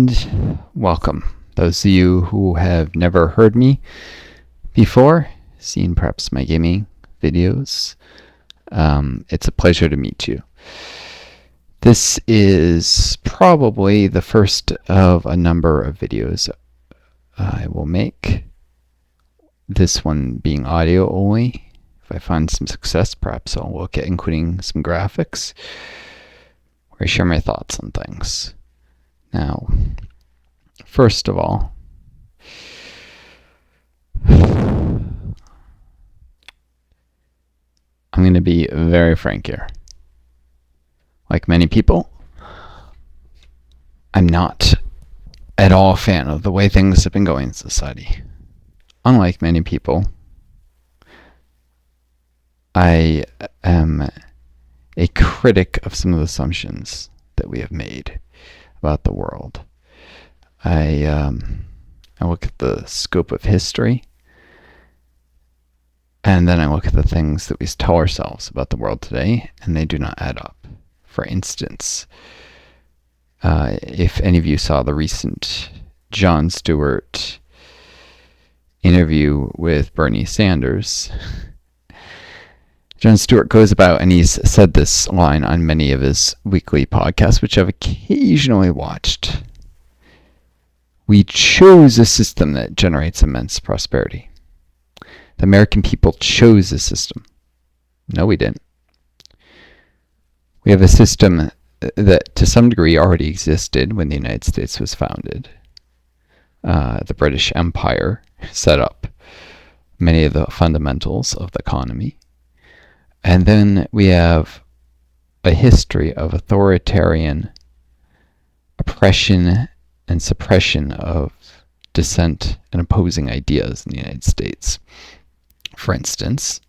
and welcome. Those of you who have never heard me before, seen perhaps my gaming videos, it's a pleasure to meet you. This is probably the first of a number of videos I will make. This one being audio only. If I find some success, perhaps I'll look at including some graphics where I share my thoughts on things. Now, first of all, I'm going to be very frank here. Like many people, I'm not at all a fan of the way things have been going in society. Unlike many people, I am a critic of some of the assumptions that we have made about the world. I look at the scope of history, and then I look at the things that we tell ourselves about the world today, and they do not add up. For instance, if any of you saw the recent Jon Stewart interview with Bernie Sanders, Jon Stewart goes about, and he's said this line on many of his weekly podcasts, which I've occasionally watched. We chose a system that generates immense prosperity. The American people chose a system. No, we didn't. We have a system that to some degree already existed when the United States was founded. The British Empire set up many of the fundamentals of the economy. And then we have a history of authoritarian oppression and suppression of dissent and opposing ideas in the United States. For instance,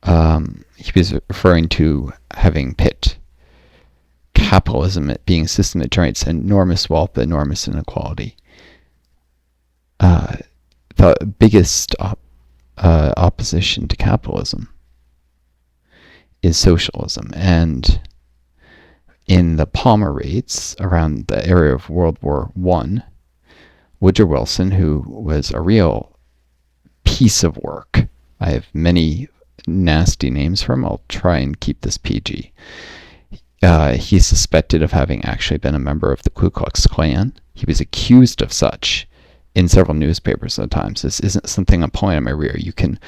he was referring to having pit capitalism being a system that generates enormous wealth but enormous inequality. The biggest opposition to capitalism is socialism. And in the Palmer raids around the area of World War I, Woodrow Wilson, who was a real piece of work, I have many nasty names for him, I'll try and keep this PG. He's suspected of having actually been a member of the Ku Klux Klan. He was accused of such in several newspapers at the time. So this isn't something I'm pulling on my rear. You can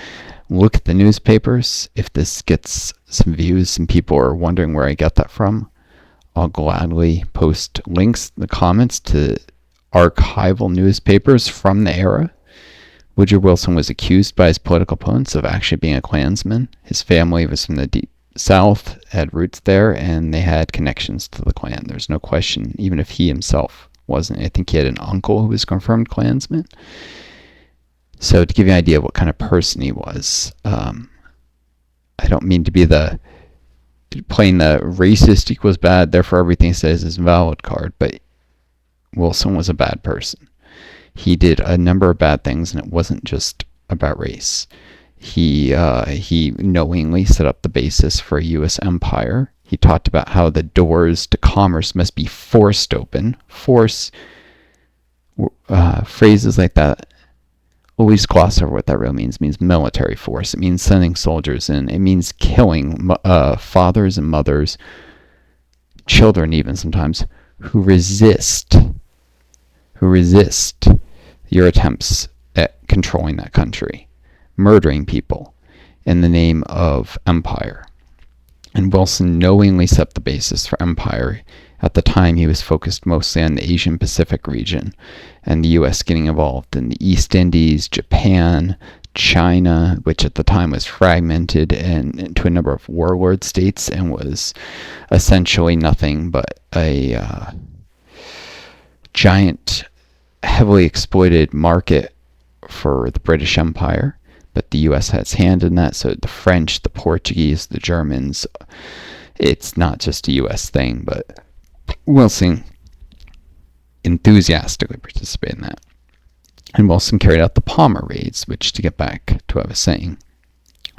look at the newspapers. If this gets some views and people are wondering where I get that from, I'll gladly post links in the comments to archival newspapers from the era. Woodrow Wilson was accused by his political opponents of actually being a Klansman. His family was from the deep South, had roots there, and they had connections to the Klan. There's no question, even if he himself wasn't. I think he had an uncle who was confirmed Klansman. So to give you an idea of what kind of person he was, I don't mean to be playing the racist equals bad, therefore everything he says is valid card, but Wilson was a bad person. He did a number of bad things, and it wasn't just about race. He knowingly set up the basis for a U.S. empire. He talked about how the doors to commerce must be forced open. Phrases like that, always gloss over what that really means. It means military force. It means sending soldiers in. It means killing fathers and mothers, children even sometimes, who resist your attempts at controlling that country, murdering people in the name of empire. And Wilson knowingly set the basis for empire. At the time, he was focused mostly on the Asian Pacific region and the U.S. getting involved in the East Indies, Japan, China, which at the time was fragmented into a number of warlord states and was essentially nothing but a giant, heavily exploited market for the British Empire. But the U.S. has hand in that, so the French, the Portuguese, the Germans, it's not just a U.S. thing, but Wilson enthusiastically participated in that. And Wilson carried out the Palmer raids, which, to get back to what I was saying,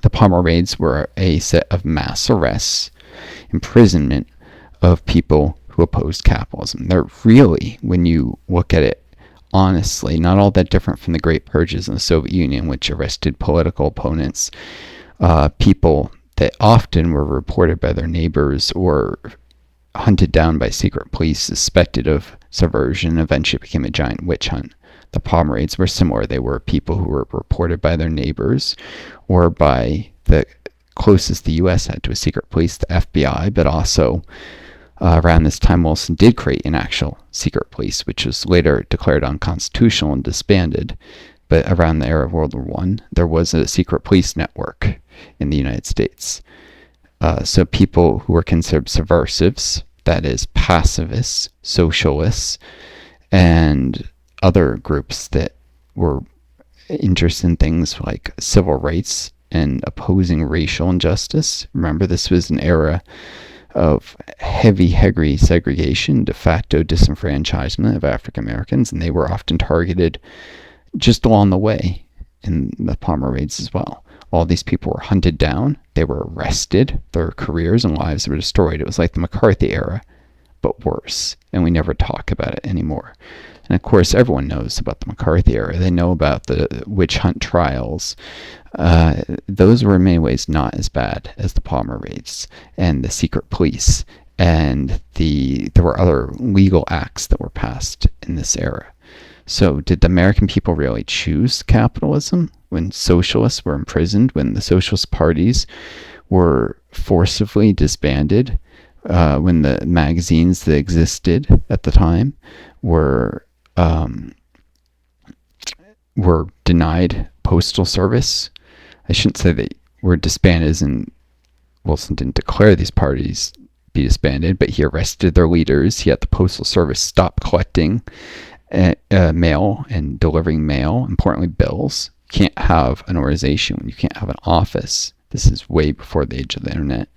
the Palmer raids were a set of mass arrests, imprisonment of people who opposed capitalism. They're really, when you look at it honestly, not all that different from the Great Purges in the Soviet Union, which arrested political opponents, people that often were reported by their neighbors or hunted down by secret police suspected of subversion, eventually became a giant witch hunt. The Palmer raids were similar. They were people who were reported by their neighbors or by the closest the U.S. had to a secret police, the FBI, but also around this time Wilson did create an actual secret police, which was later declared unconstitutional and disbanded. But around the era of World War I, there was a secret police network in the United States. So people who were considered subversives, that is pacifists, socialists, and other groups that were interested in things like civil rights and opposing racial injustice. Remember, this was an era of heavy segregation, de facto disenfranchisement of African Americans, and they were often targeted just along the way in the Palmer raids as well. All these people were hunted down, they were arrested, their careers and lives were destroyed. It was like the McCarthy era, but worse, and we never talk about it anymore. And of course, everyone knows about the McCarthy era. They know about the witch hunt trials. Those were in many ways not as bad as the Palmer raids and the secret police. And there were other legal acts that were passed in this era. So did the American people really choose capitalism when socialists were imprisoned, when the socialist parties were forcibly disbanded, when the magazines that existed at the time were denied postal service? I shouldn't say they were disbanded as in Wilson didn't declare these parties be disbanded, but he arrested their leaders. He had the postal service stop collecting mail and delivering mail, importantly bills. You can't have an organization when you can't have an office. This is way before the age of the internet.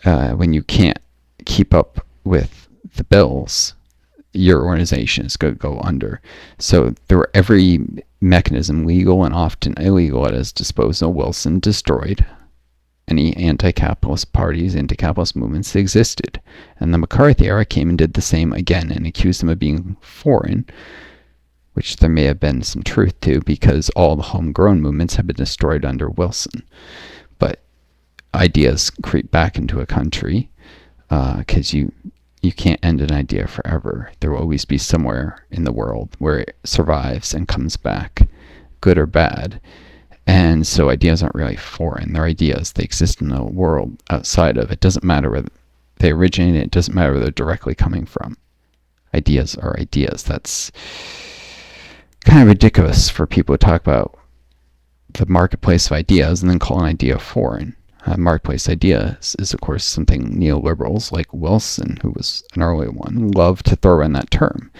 When you can't keep up with the bills, your organization is going to go under. So there were every mechanism, legal and often illegal, at his disposal. Wilson destroyed any anti-capitalist parties, anti-capitalist movements that existed. And the McCarthy era came and did the same again and accused them of being foreign, which there may have been some truth to because all the homegrown movements have been destroyed under Wilson. But ideas creep back into a country because you can't end an idea forever. There will always be somewhere in the world where it survives and comes back, good or bad. And so ideas aren't really foreign. They're ideas. They exist in a world outside of it. It doesn't matter where they originate. It doesn't matter where they're directly coming from. Ideas are ideas. That's kind of ridiculous for people to talk about the marketplace of ideas and then call an idea foreign. Marketplace ideas is, of course, something neoliberals like Wilson, who was an early one, love to throw in that term.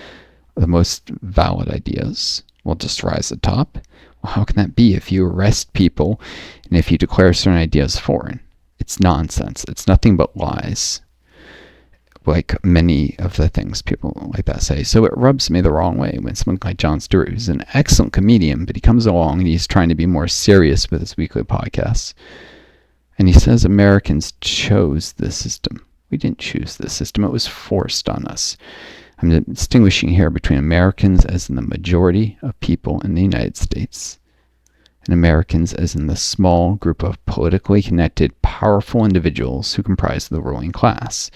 The most valid ideas will just rise to the top. Well, how can that be if you arrest people and if you declare certain ideas foreign? It's nonsense. It's nothing but lies, like many of the things people like that say. So it rubs me the wrong way when someone like Jon Stewart, who's an excellent comedian, but he comes along and he's trying to be more serious with his weekly podcasts. And he says Americans chose this system. We didn't choose this system. It was forced on us. I'm distinguishing here between Americans as in the majority of people in the United States and Americans as in the small group of politically connected, powerful individuals who comprise the ruling class.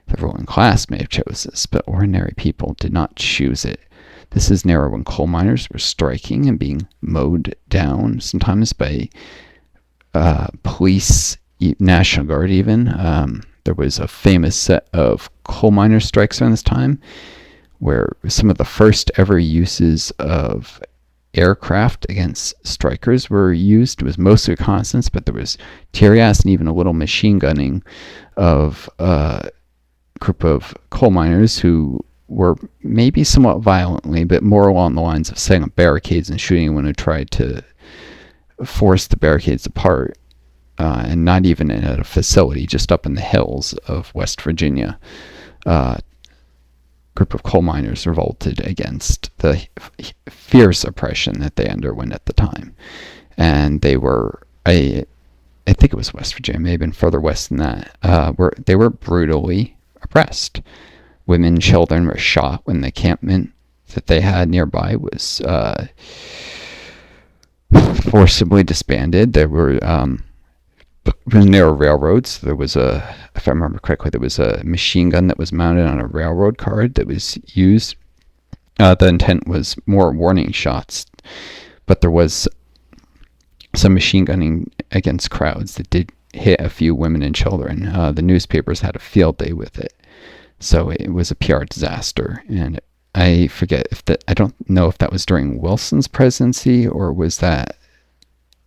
The ruling class may have chosen this, but ordinary people did not choose it. This is an era when coal miners were striking and being mowed down, sometimes by police, National Guard even. There was a famous set of coal miner strikes around this time where some of the first ever uses of aircraft against strikers were used. It was mostly reconnaissance, but there was tear gas and even a little machine gunning of a group of coal miners who were maybe somewhat violently, but more along the lines of setting up barricades and shooting anyone who tried to force the barricades apart, and not even in a facility, just up in the hills of West Virginia. Group of coal miners revolted against the fierce oppression that they underwent at the time. And they were, I think it was West Virginia, may have been further west than that, they were brutally oppressed. Women and children were shot when the encampment that they had nearby was forcibly disbanded. There were near railroads. There was if I remember correctly, there was a machine gun that was mounted on a railroad card that was used. The intent was more warning shots, but there was some machine gunning against crowds that did hit a few women and children. The newspapers had a field day with it, so it was a PR disaster. And I forget I don't know if that was during Wilson's presidency or was that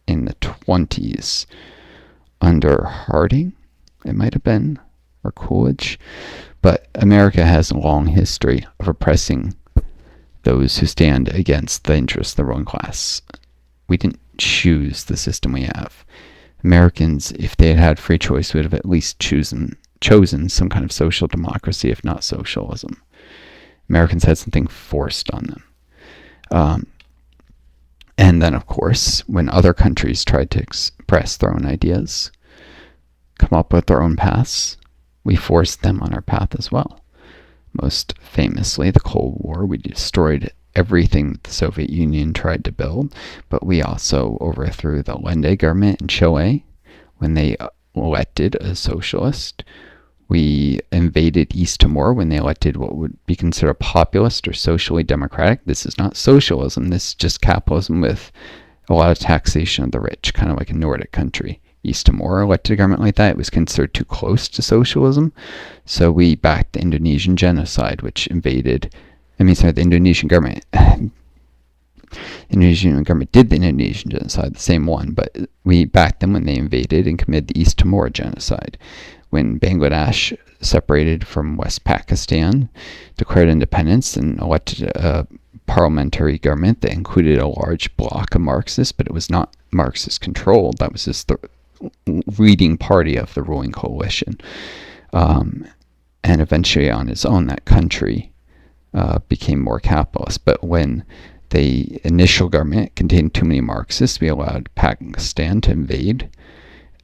in the 20s under Harding. It might have been, or Coolidge. But America has a long history of oppressing those who stand against the interests of the ruling class. We didn't choose the system we have. Americans, if they had had free choice, would have at least chosen some kind of social democracy, if not socialism. Americans had something forced on them. And then, of course, when other countries tried to express their own ideas, come up with their own paths, we forced them on our path as well. Most famously, the Cold War. We destroyed everything that the Soviet Union tried to build, but we also overthrew the Allende government in Chile when they elected a socialist. We invaded East Timor when they elected what would be considered populist or socially democratic. This is not socialism. This is just capitalism with a lot of taxation of the rich, kind of like a Nordic country. East Timor elected a government like that. It was considered too close to socialism. So we backed the Indonesian genocide, which the Indonesian government. Indonesian government did the Indonesian genocide, the same one, but we backed them when they invaded and committed the East Timor genocide. When Bangladesh separated from West Pakistan, declared independence, and elected a parliamentary government that included a large bloc of Marxists, but it was not Marxist controlled. That was just the leading party of the ruling coalition. And eventually on its own, that country became more capitalist. But when the initial government contained too many Marxists, we allowed Pakistan to invade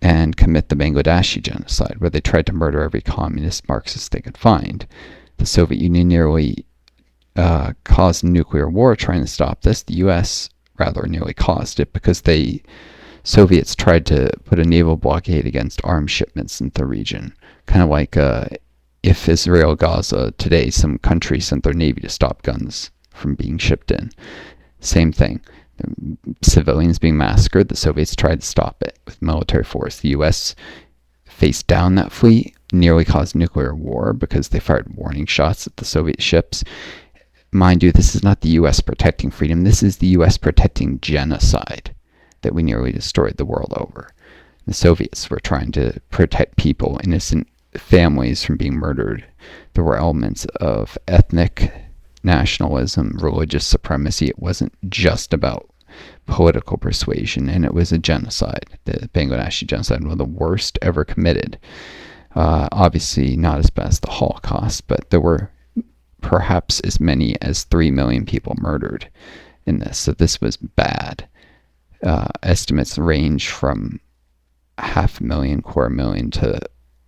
and commit the Bangladeshi genocide, where they tried to murder every communist Marxist they could find. The Soviet Union nearly caused a nuclear war trying to stop this. The U.S. rather nearly caused it because the Soviets tried to put a naval blockade against arms shipments into the region. Kind of like if Israel, Gaza, today, some country sent their navy to stop guns from being shipped in. Same thing. Civilians being massacred, the Soviets tried to stop it with military force. The U.S. faced down that fleet, nearly caused nuclear war because they fired warning shots at the Soviet ships. Mind you, this is not the U.S. protecting freedom. This is the U.S. protecting genocide that we nearly destroyed the world over. The Soviets were trying to protect people, innocent families, from being murdered. There were elements of ethnic nationalism, religious supremacy. It wasn't just about political persuasion, and it was a genocide. The Bangladeshi genocide, one of the worst ever committed. Obviously not as bad as the Holocaust, but there were perhaps as many as 3 million people murdered in this. So this was bad. Estimates range from 500,000, 250,000 to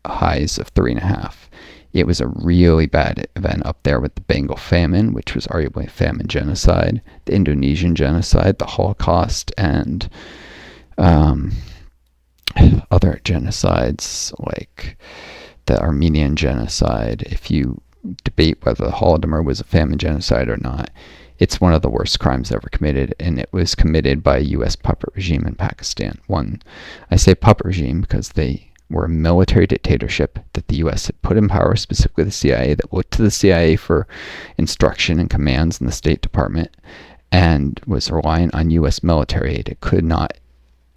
highs of 3.5. It was a really bad event up there with the Bengal famine, which was arguably a famine genocide, the Indonesian genocide, the Holocaust, and other genocides like the Armenian genocide. If you debate whether the Holodomor was a famine genocide or not, it's one of the worst crimes ever committed, and it was committed by a U.S. puppet regime in Pakistan. I say puppet regime because they were a military dictatorship that the U.S. had put in power, specifically the CIA, that looked to the CIA for instruction and commands in the State Department, and was reliant on U.S. military aid. It could not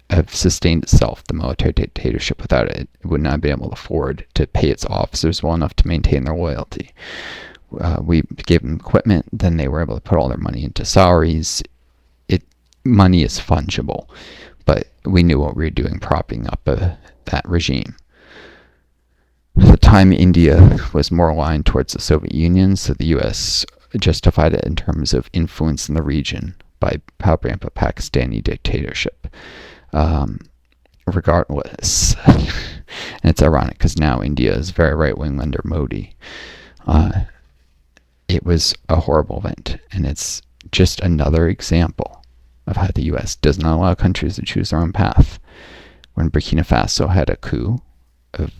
have sustained itself, the military dictatorship, without it. It would not have been able to afford to pay its officers well enough to maintain their loyalty. We gave them equipment, then they were able to put all their money into salaries. Money is fungible, but we knew what we were doing, propping up that regime. At the time, India was more aligned towards the Soviet Union, so the U.S. justified it in terms of influence in the region by powering up a Pakistani dictatorship. regardless. And it's ironic because now India is very right-wing under Modi. It was a horrible event, and it's just another example of how the U.S. does not allow countries to choose their own path. When Burkina Faso had a coup of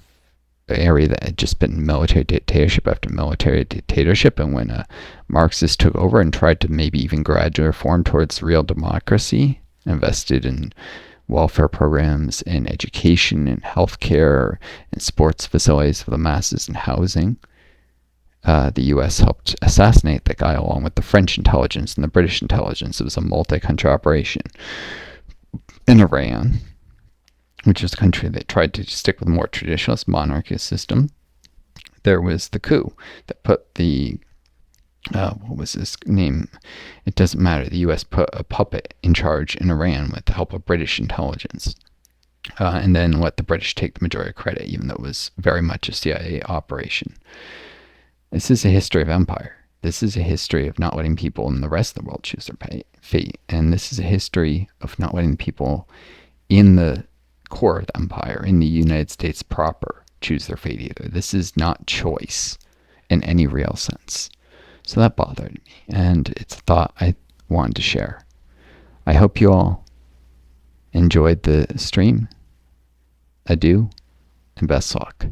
an area that had just been military dictatorship after military dictatorship, and when a Marxist took over and tried to maybe even gradually reform towards real democracy, invested in welfare programs, in education, in healthcare, in sports facilities for the masses, and housing, the U.S. helped assassinate that guy along with the French intelligence and the British intelligence. It was a multi-country operation. In Iran, which was a country that tried to stick with a more traditionalist monarchist system, there was the coup that put the, what was his name? It doesn't matter. The U.S. put a puppet in charge in Iran with the help of British intelligence. And then let the British take the majority of credit, even though it was very much a CIA operation. This is a history of empire. This is a history of not letting people in the rest of the world choose their fate. And this is a history of not letting people in the core of the empire, in the United States proper, choose their fate either. This is not choice in any real sense. So that bothered me, and it's a thought I wanted to share. I hope you all enjoyed the stream. Adieu, and best luck.